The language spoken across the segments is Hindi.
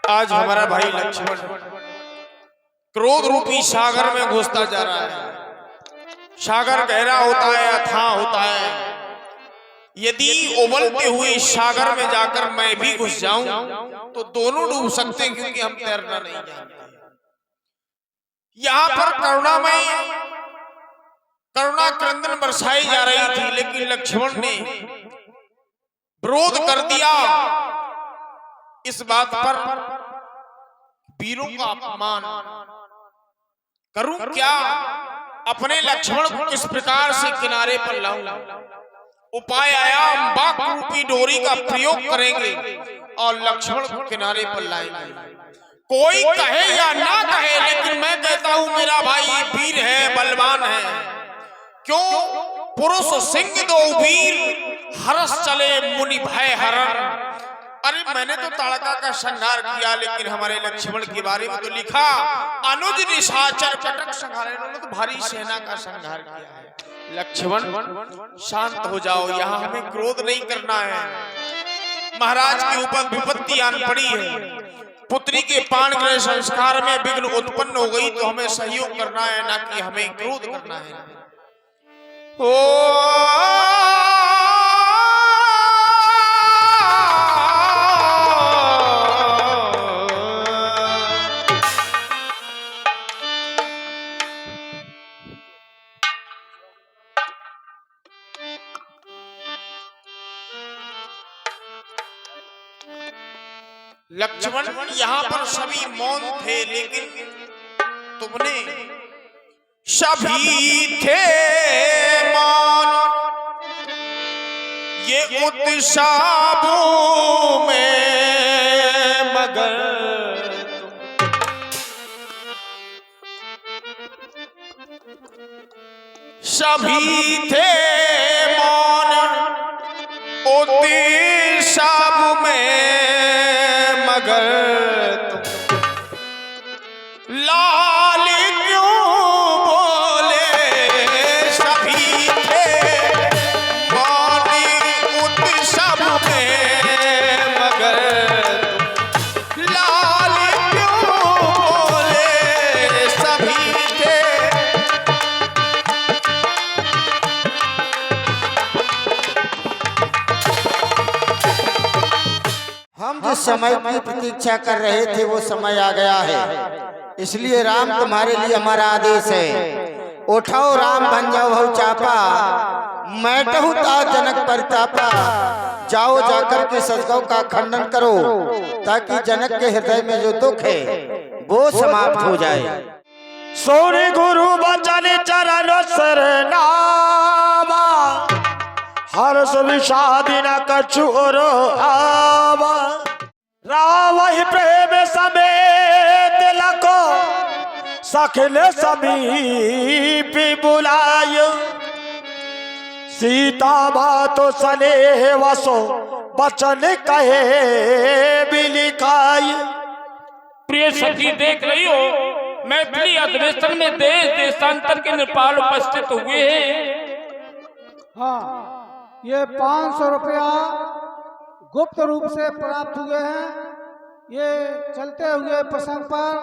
आज हमारा भाई लक्ष्मण क्रोध रूपी सागर में घुसता जा रहा है। सागर गहरा होता है, अथाह होता है। यदि उबलते हुए सागर में जाकर मैं भी घुस जाऊं तो दोनों डूब सकते हैं, क्योंकि हम तैरना नहीं जानते। यहां पर करुणा क्रंदन बरसाई जा रही थी, लेकिन लक्ष्मण ने विरोध कर दिया इस बात पर, वीरों का अपमान करूं क्या? अपने लक्ष्मण को किस प्रकार से किनारे पर लाऊं? उपाय आया, हम बाक रूपी डोरी का प्रयोग करेंगे और लक्ष्मण को किनारे पर लाएंगे। कोई कहे या ना कहे, लेकिन मैं कहता हूं मेरा भाई वीर है, बलवान है। क्यों? पुरुष सिंह दो वीर, हरस चले मुनि भय हरण। अरे मैंने तो ताड़का का संहार किया, लेकिन हमारे लक्ष्मण के बारे में तो लिखा अनुज निशाचर कटक संहार। इन्होंने तो भारी सेना का संहार किया है। लक्ष्मण शांत हो जाओ, यहाँ हमें क्रोध नहीं करना है। महाराज के ऊपर विपत्ति आन पड़ी है, पुत्री के पाणग्रह संस्कार में विघ्न उत्पन्न हो गई, तो हमें सहयोग करना है, ना कि हमें क्रोध करना है। लक्ष्मण यहाँ पर सभी मौन थे, लेकिन तुमने सभी थे मौन। ये उत्साह में मगर सभी थे मौन, उत्साह में मगर लाल क्यों बोले? सभी थे मौन उत्सव में मगर लाल क्यों बोले? सभी थे। हम जिस समय की प्रतीक्षा कर रहे थे वो समय आ गया है, इसलिए राम तुम्हारे लिए हमारा आदेश है। उठाओ राम बन जाओ भव चापा, मैं टहु ता जनक परितापा। जाओ जाकर के सजगव का खंडन करो, ताकि जनक के हृदय में जो दुख है वो समाप्त हो जाए। सोने गुरु बचन चरण सरनामा, हर्ष विषाद न कछु आवा। रावहि प्रेम समेत लको, सखल समीप बुलायो। सीता बातो स्नेह वसो, बचन कहे बिलिखाय। प्रिय सखी, देख रही हो मैथिली अधिवेशन में देश देशांतर के नेपाल उपस्थित हुए हैं। हाँ, ये 500 रुपया गुप्त रूप से प्राप्त हुए हैं। ये चलते हुए प्रसंग पर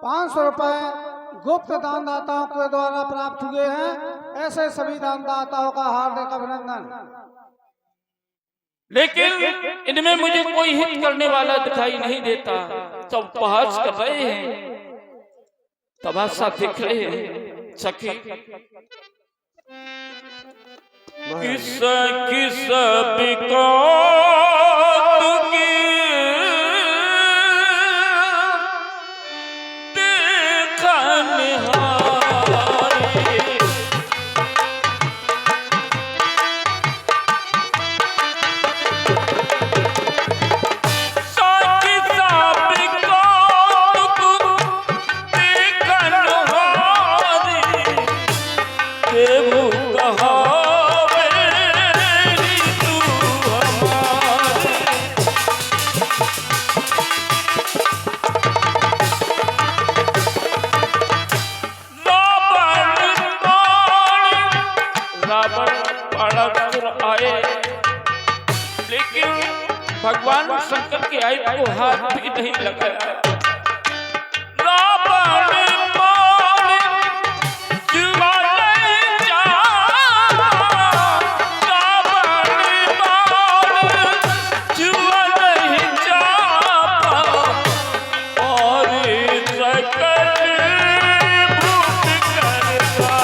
500 रुपए गुप्त दानदाताओं के द्वारा प्राप्त हुए हैं। ऐसे सभी दानदाताओं का हार्दिक अभिनंदन। लेकिन इनमें मुझे कोई हित करने वाला दिखाई नहीं देता। सब उपहास कर रहे हैं, तमाशा देख रहे हैं। सखी किस किस बिकात की देखन कहा सके आई को हाथ भी नहीं लगाया। रावण मार जुआ नहीं जाता, रावण मार जुआ नहीं जाता, और सकल भूत करता।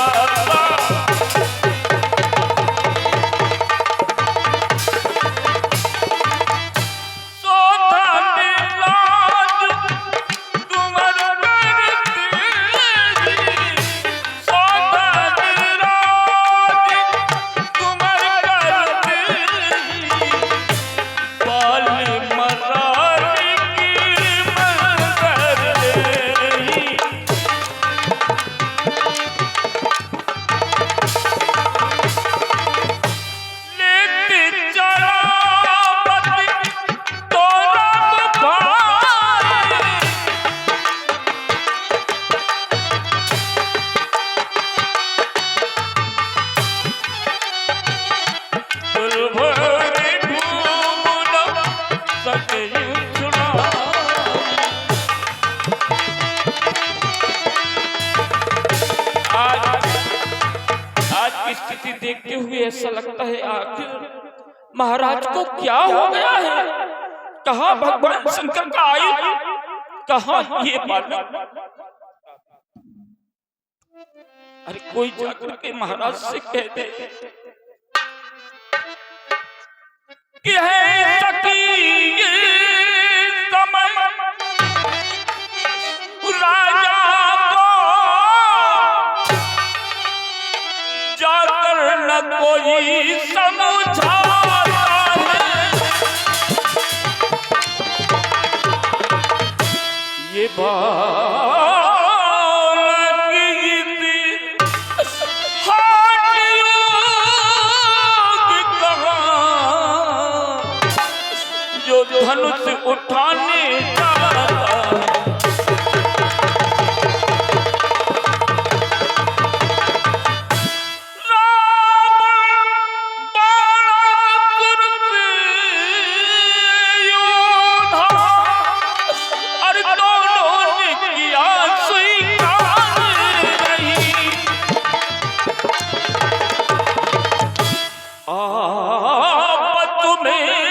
स्थिति देखते हुए ऐसा लगता है आखिर महाराज को क्या हो गया है। कहाँ भगवान शंकर का आयु, कहाँ ये बालक। अरे कोई जाकर के महाराज से कह दे कि है सकी समय राजा को जाकर न कोई समझाता है। ये बात धनुष उठाने जाता है। अरे दोनों ने किया स्वीकार नहीं। आप तुम्हें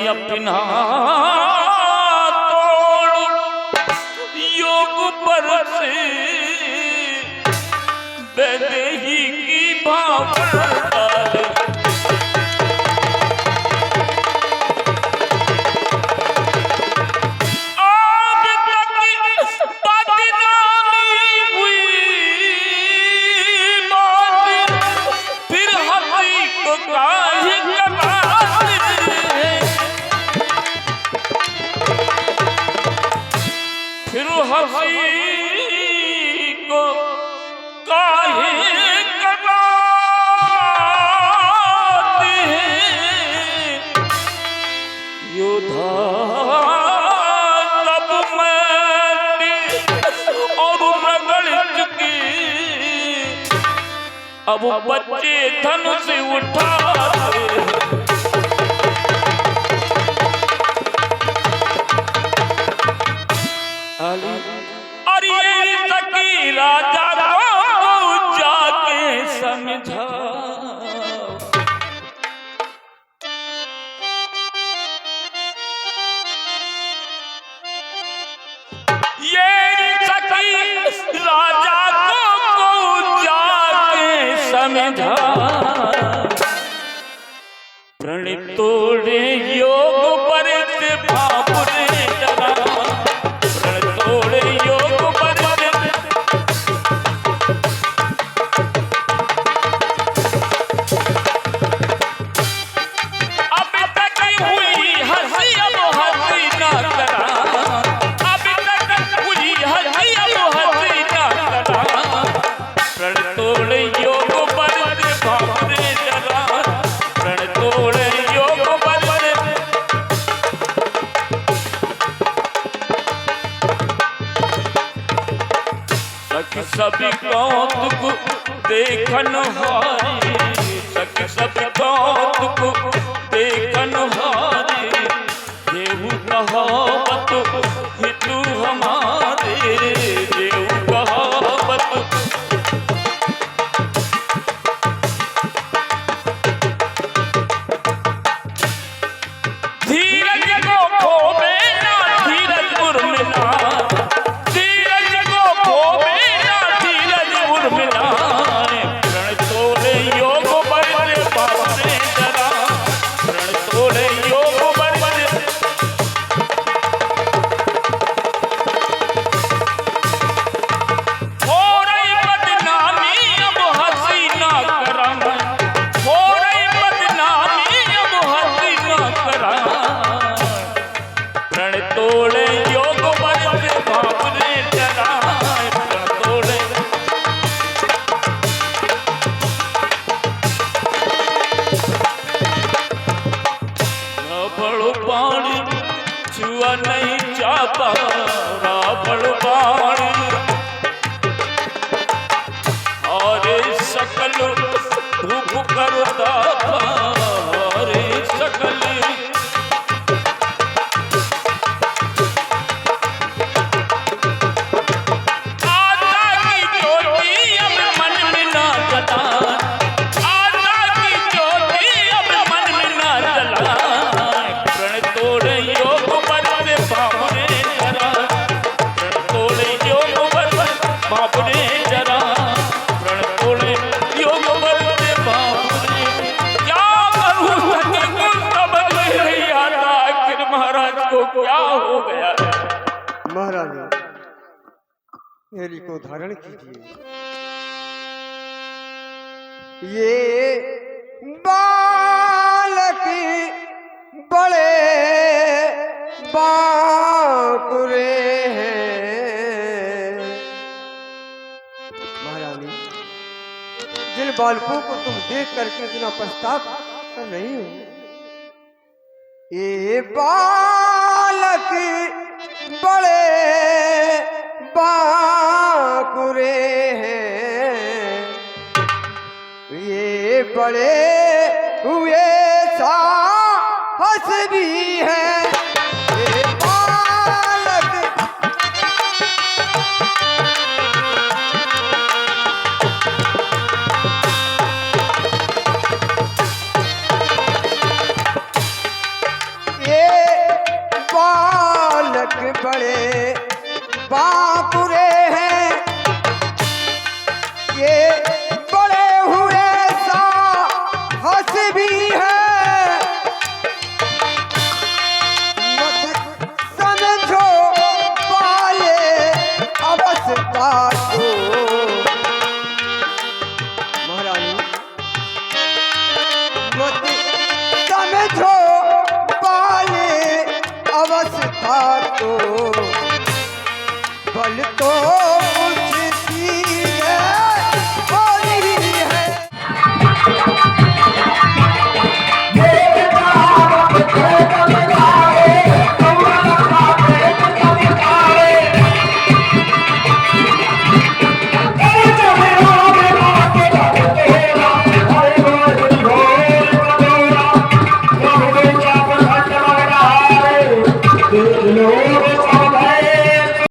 अपना तोड़ योग पर से वैदेही की भावना आज तक बदनामी हुई बात फिर हसी को काहे हसी को काहे कराते हैं। योद्धा तब मैंने और रगड़ चुके, अब बच्चे धनुष उठाते। अरे सकी राजा को जाके समझा, ये सकी राजा को जाके समझा। प्रण तोड़े योग पर से भापुरे डरा, सभी कौतुक देखन हारी, सखी सभी कौतुक देखन हारी, देव कहावत हितु हमारे, देव कहावत। धीरज को खोवे ना धीरज उर्मिला, धीरज को खोवे ना धीरज उर्मिला, प्रण तोड़े योग बल बाबरे जरा, प्रण तोड़े योग बल। हो रही बदनामी अब हंसी ना कराना, हो रही बदनामी अब हंसी ना कराना, प्रण तोड़े योग बल बाबरे जरा, प्रण तोड़े। रावण पानी छुआ नहीं चाहता, रावण पानी और सकल धूप करता था, और सकल आशा की ज्योति अब मन में ना जला, आशा की ज्योति अब मन में ना जला, प्रण तोड़े योग बल बाबरे जरा, प्रण तोड़े योग बल बाबरे जरा, प्रण तोड़े योग बल बाबरे। क्या करूं सके कुछ समझ में नहीं आता, आखिर महाराज को क्या हो गया है। महाराज मेरी को धारण कीजिए। ये बालक बड़े बाकुरे हैं। महारानी, जिन बालकों को तुम देख करके इतना पछतावा कर रही हो, ये बालक बड़े बाकुरे हैं, ये बड़े हुए साहस भी हैं। ये बालक बड़े बाकुरे हैं, ये बड़े हुए साहस भी है। मत समझो पाले अवस्था को। महारानी, मत समझो पाले अवस्था को, बल तो